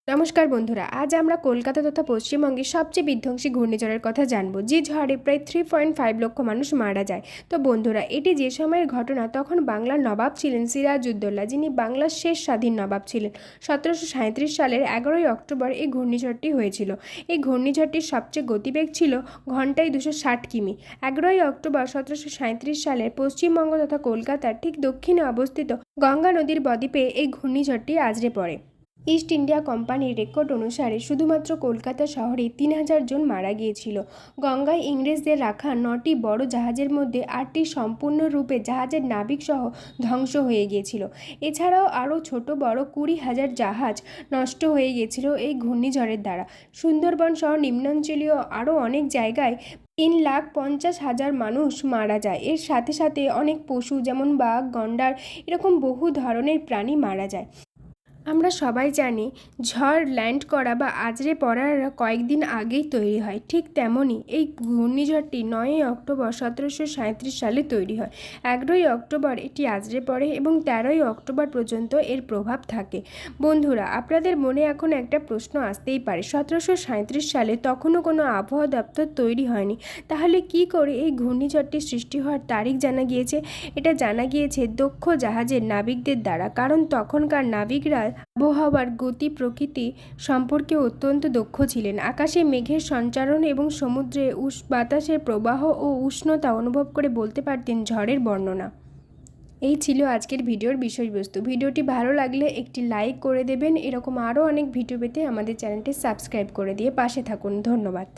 নমস্কার বন্ধুরা, আজ আমরা কলকাতা তথা পশ্চিমবঙ্গের সবচেয়ে বিধ্বংসী ঘূর্ণিঝড়ের কথা জানবো, যে ঝড়ে প্রায় 3.5 লক্ষ মানুষ মারা যায়। তো বন্ধুরা, এটি যে সময়ের ঘটনা, তখন বাংলার নবাব ছিলেন সিরাজউদ্দৌলা, যিনি বাংলার শেষ স্বাধীন নবাব ছিলেন। 1737 সালের 11ই অক্টোবর এই ঘূর্ণিঝড়টি হয়েছিল। এই ঘূর্ণিঝড়টির সবচেয়ে গতিবেগ ছিল ঘন্টায় 260 কিমি। 11ই অক্টোবর 1737 সালের পশ্চিমবঙ্গ তথা কলকাতার ঠিক দক্ষিণে অবস্থিত গঙ্গা নদীর বদ্বীপে এই ঘূর্ণিঝড়টি আছড়ে পড়ে। ইস্ট ইন্ডিয়া কোম্পানির রেকর্ড অনুসারে শুধুমাত্র কলকাতা শহরে 3000 জন মারা গিয়েছিল। গঙ্গায় ইংরেজদের রাখা 9টি বড় জাহাজের মধ্যে 8টি সম্পূর্ণরূপে জাহাজের নাবিকসহ ধ্বংস হয়ে গিয়েছিল। এছাড়াও আরও ছোট বড় 20,000 জাহাজ নষ্ট হয়ে গিয়েছিল এই ঘূর্ণিঝড়ের দ্বারা। সুন্দরবন সহ নিম্নাঞ্চলীয় আরও অনেক জায়গায় 3,50,000 মানুষ মারা যায়। এর সাথে সাথে অনেক পশু, যেমন বাঘ, গন্ডার, এরকম বহু ধরনের প্রাণী মারা যায়। আমরা সবাই জানি, ঝড় ল্যান্ড করা বা আছড়ে পড়ার কয়েকদিন আগেই তৈরি হয়। ঠিক তেমনই এই ঘূর্ণিঝড়টি 9ই অক্টোবর 1737 সালে তৈরি হয়। 11ই অক্টোবর এটি আছড়ে পড়ে এবং 13ই অক্টোবর পর্যন্ত এর প্রভাব থাকে। বন্ধুরা, আপনাদের মনে এখন একটা প্রশ্ন আসতেই পারে, 1737 সালে তখনও কোনো আবহাওয়া দপ্তর তৈরি হয়নি, তাহলে কি করে এই ঘূর্ণিঝড়টি সৃষ্টি হওয়ার তারিখ জানা গিয়েছে? এটা জানা গিয়েছে দক্ষ জাহাজের নাবিকদের দ্বারা, কারণ তখনকার নাবিকরা আবহাওয়ার গতি প্রকৃতি সম্পর্কে অত্যন্ত দক্ষ ছিলেন। আকাশে মেঘের সঞ্চারণ এবং সমুদ্রে বাতাসের প্রবাহ ও উষ্ণতা অনুভব করে বলতে পারতেন ঝড়ের বর্ণনা। এই ছিল আজকের ভিডিওর বিষয়বস্তু। ভিডিওটি ভালো লাগলে একটি লাইক করে দেবেন। এরকম আরও অনেক ভিডিও পেতে আমাদের চ্যানেলটি সাবস্ক্রাইব করে দিয়ে পাশে থাকুন। ধন্যবাদ।